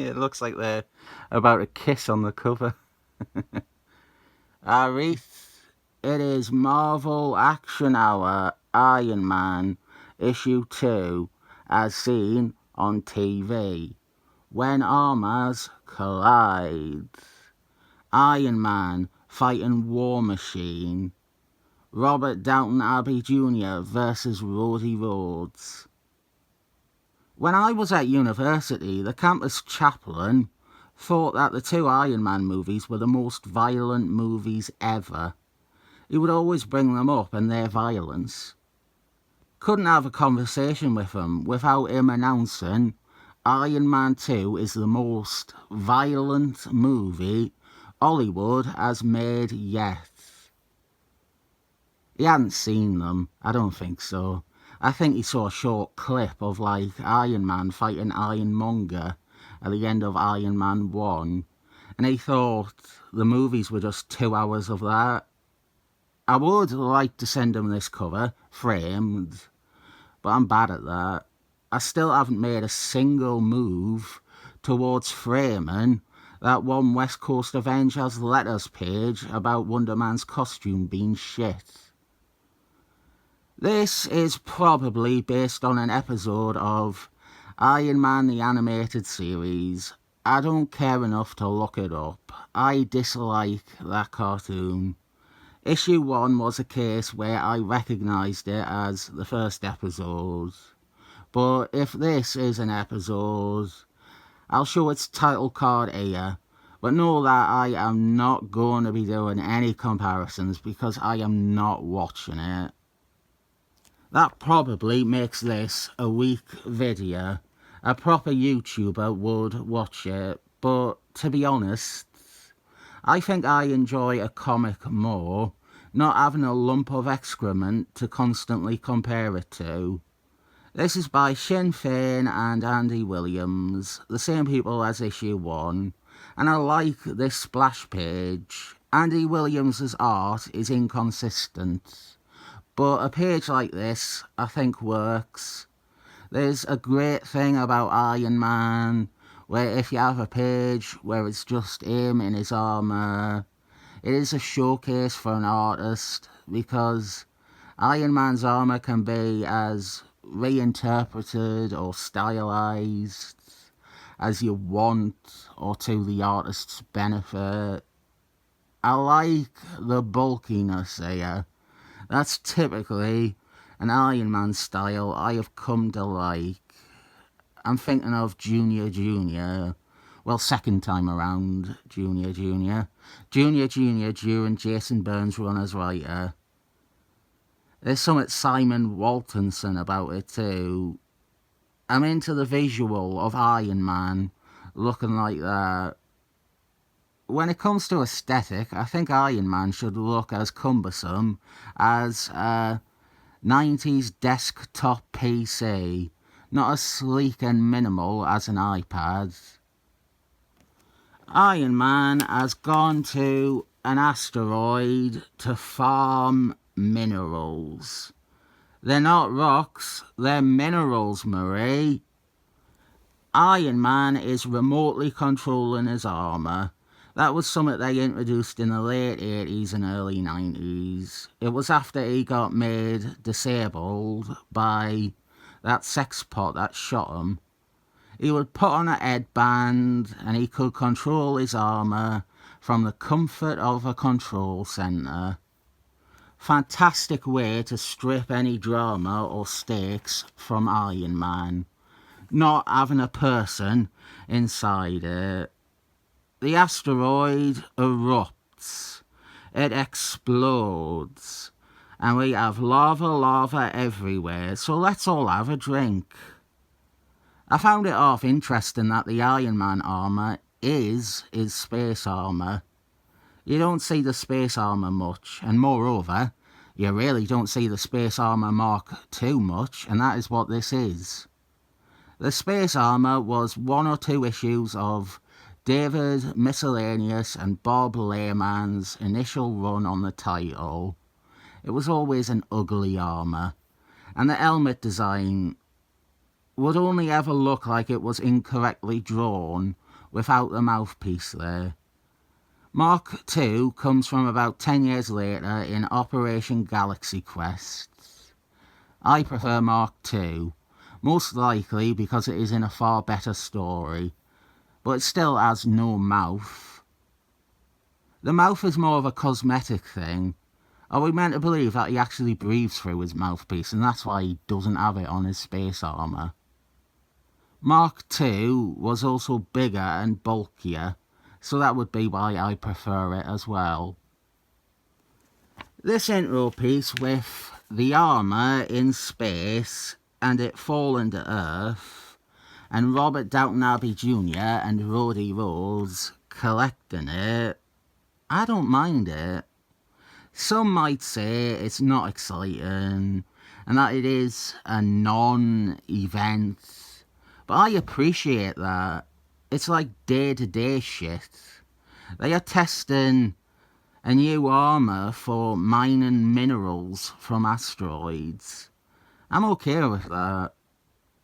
It looks like they're about to kiss on the cover. Arith, it is Marvel Action Hour Iron Man issue 2 as seen on TV. When armors collide. Iron Man fighting War Machine. Robert Downton Abbey Jr. versus Roddy Rhodes. When I was at university, the campus chaplain thought that the 2 Iron Man movies were the most violent movies ever. He would always bring them up and their violence. Couldn't have a conversation with him without him announcing Iron Man 2 is the most violent movie Hollywood has made yet. He hadn't seen them, I don't think so. I think he saw a short clip of Iron Man fighting Ironmonger at the end of Iron Man 1, and he thought the movies were just 2 hours of that. I would like to send him this cover, framed, but I'm bad at that. I still haven't made a single move towards framing that one West Coast Avengers letters page about Wonder Man's costume being shit. This is probably based on an episode of Iron Man the Animated Series. I don't care enough to look it up. I dislike that cartoon. Issue 1 was a case where I recognised it as the first episode. But if this is an episode, I'll show its title card here. But know that I am not going to be doing any comparisons because I am not watching it. That probably makes this a weak video. A proper YouTuber would watch it, but to be honest, I think I enjoy a comic more, not having a lump of excrement to constantly compare it to. This is by Fein and Andy Williams, the same people as issue 1, and I like this splash page. Andy Williams' art is inconsistent, but a page like this I think works. There's a great thing about Iron Man, where if you have a page where it's just him in his armour, it is a showcase for an artist, because Iron Man's armour can be as reinterpreted or stylised as you want or to the artist's benefit. I like the bulkiness here. That's typically an Iron Man style I have come to like. I'm thinking of Junior. Well, second time around, Junior. Junior during Jason Byrne's run as writer. There's something Simon Waltonson about it too. I'm into the visual of Iron Man looking like that. When it comes to aesthetic, I think Iron Man should look as cumbersome as a 90s desktop PC, not as sleek and minimal as an iPad. Iron Man has gone to an asteroid to farm minerals. They're not rocks, they're minerals, Marie. Iron Man is remotely controlling his armour. That was something they introduced in the late 80s and early 90s. It was after he got made disabled by that sex pot that shot him. He would put on a headband and he could control his armour from the comfort of a control centre. Fantastic way to strip any drama or stakes from Iron Man. Not having a person inside it. The asteroid erupts. It explodes. And we have lava everywhere, so let's all have a drink. I found it half interesting that the Iron Man armour is his space armour. You don't see the space armour much, and moreover, you really don't see the space armour Mark II much, and that is what this is. The space armour was 1 or 2 issues of David Miscellaneous and Bob Layman's initial run on the title. It was always an ugly armour, and the helmet design would only ever look like it was incorrectly drawn without the mouthpiece there. Mark II comes from about 10 years later in Operation Galaxy Quest. I prefer Mark II, most likely because it is in a far better story, but it still has no mouth. The mouth is more of a cosmetic thing. Are we meant to believe that he actually breathes through his mouthpiece and that's why he doesn't have it on his space armour? Mark II was also bigger and bulkier, so that would be why I prefer it as well. This intro piece with the armour in space and it falling to Earth, and Robert Downton Abbey Jr. and Rhodey Rhodes collecting it, I don't mind it. Some might say it's not exciting and that it is a non-event, but I appreciate that. It's like day-to-day shit. They are testing a new armour for mining minerals from asteroids. I'm okay with that.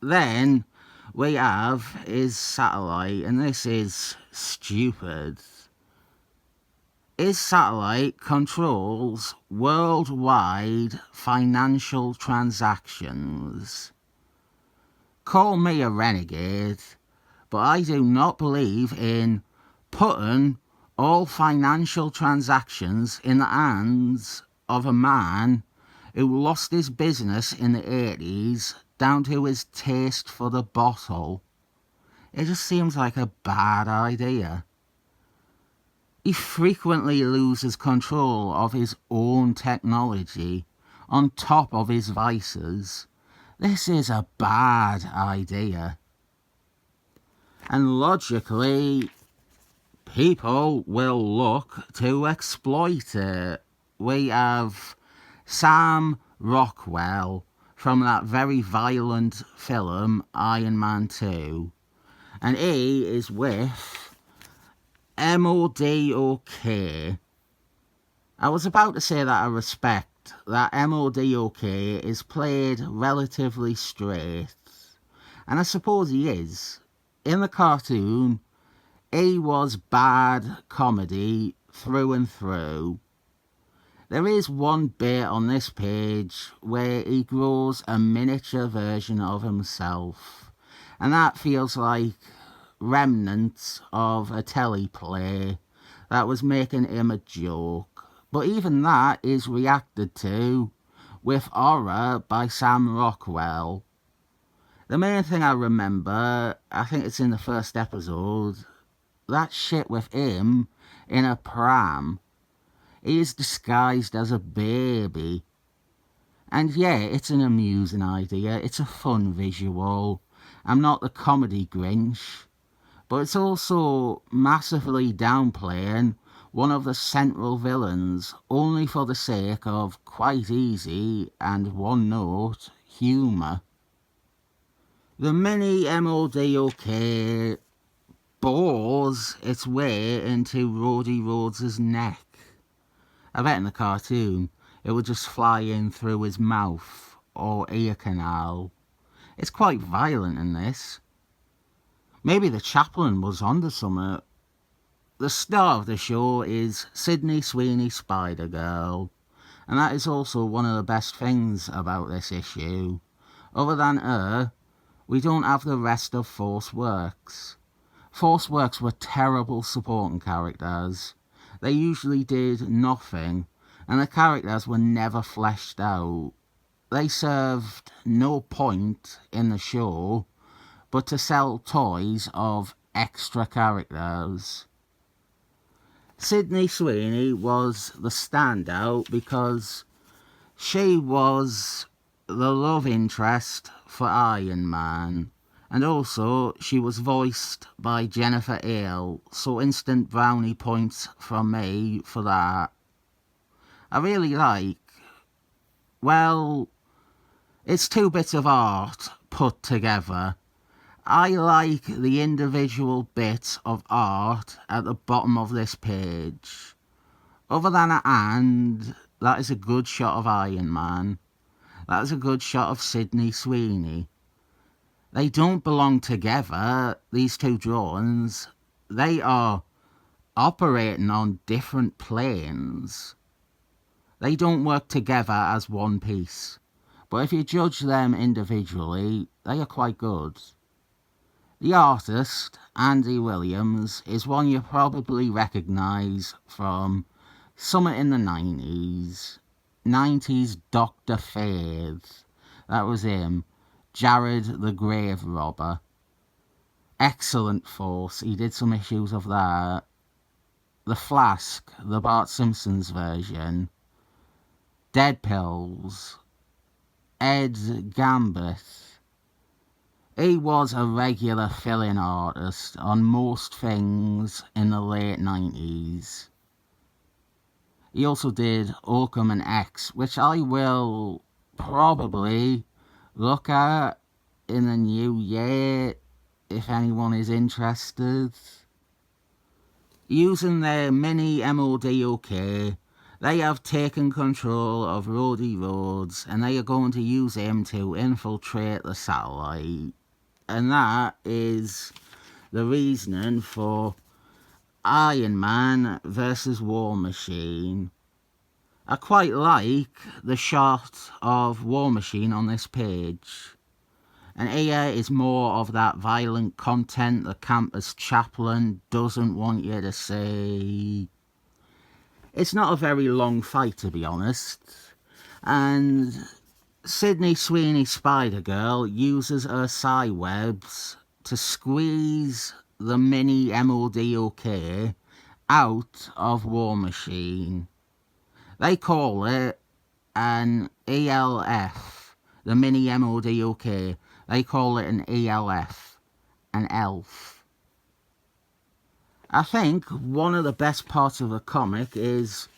Then we have his satellite, and this is stupid. His satellite controls worldwide financial transactions. Call me a renegade, but I do not believe in putting all financial transactions in the hands of a man who lost his business in the 80s down to his taste for the bottle. It just seems like a bad idea. He frequently loses control of his own technology on top of his vices. This is a bad idea. And logically, people will look to exploit it. We have Sam Rockwell from that very violent film Iron Man 2. And he is with M.O.D.O.K. I was about to say that I respect that M.O.D.O.K. is played relatively straight. And I suppose he is. In the cartoon, he was bad comedy through and through. There is one bit on this page where he grows a miniature version of himself, and that feels like remnants of a teleplay that was making him a joke. But even that is reacted to with horror by Sam Rockwell. The main thing I remember, I think it's in the first episode, that shit with him in a pram. He is disguised as a baby. And yeah, it's an amusing idea, it's a fun visual. I'm not the comedy Grinch, but it's also massively downplaying one of the central villains only for the sake of quite easy and one-note humour. The mini M.O.D.O.K. bores its way into Rhodey Rhodes' neck. I bet in the cartoon it would just fly in through his mouth or ear canal. It's quite violent in this. Maybe the chaplain was onto something. The star of the show is Sydney Sweeney Spider-Girl, and that is also one of the best things about this issue. Other than her, we don't have the rest of Force Works. Force Works were terrible supporting characters. They usually did nothing, and the characters were never fleshed out. They served no point in the show but to sell toys of extra characters. Sydney Sweeney was the standout because she was the love interest for Iron Man. And also, she was voiced by Jennifer Hale, so instant brownie points from me for that. I really like, well, it's two bits of art put together. I like the individual bits of art at the bottom of this page. Other than a hand, that is a good shot of Iron Man. That is a good shot of Sydney Sweeney. They don't belong together, these two drawings. they are operating on different planes. They don't work together as one piece. But if you judge them individually, they are quite good. The artist, Andy Williams, is one you probably recognise from Summit in the 90s, 90s Dr. Fayth, that was him, Jared the Grave Robber. Excellent Force, he did some issues of that. The Flask, the Bart Simpson's version. Dead Pills. Ed Gambit. He was a regular fill-in artist on most things in the late 90s. He also did Oakham and X, which I will probably look at in the new year if anyone is interested. Using their mini M.O.D.O.K, they have taken control of Rhodey Rhodes and they are going to use him to infiltrate the satellite. And that is the reasoning for Iron Man versus War Machine. I quite like the shot of War Machine on this page. And here is more of that violent content the campus chaplain doesn't want you to see. It's not a very long fight, to be honest. And Sydney Sweeney Spider-Girl uses her psi webs to squeeze the mini M.O.D.O.K out of War Machine. They call it an ELF, the mini M.O.D.O.K. They call it an ELF, an elf. I think one of the best parts of the comic is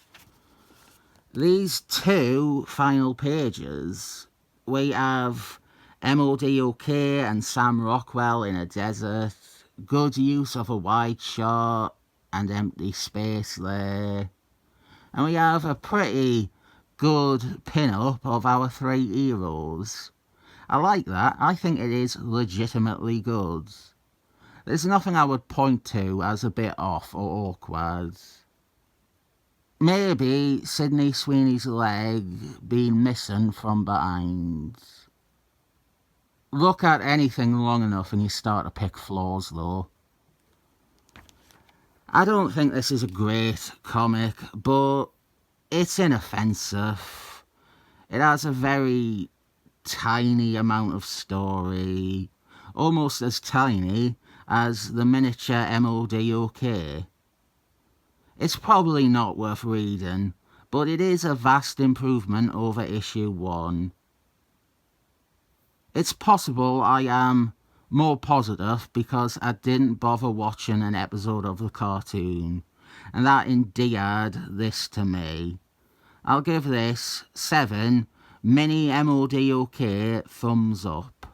these two final pages. We have M.O.D.O.K and Sam Rockwell in a desert. Good use of a wide shot and empty space there. And we have a pretty good pin-up of our three heroes. I like that. I think it is legitimately good. There's nothing I would point to as a bit off or awkward. Maybe Sydney Sweeney's leg being missing from behind. Look at anything long enough and you start to pick flaws though. I don't think this is a great comic, but it's inoffensive. It has a very tiny amount of story, almost as tiny as the miniature M.O.D.O.K. It's probably not worth reading, but it is a vast improvement over issue 1. It's possible I am more positive because I didn't bother watching an episode of the cartoon, and that endeared this to me. I'll give this 7 mini M.O.D.O.K thumbs up.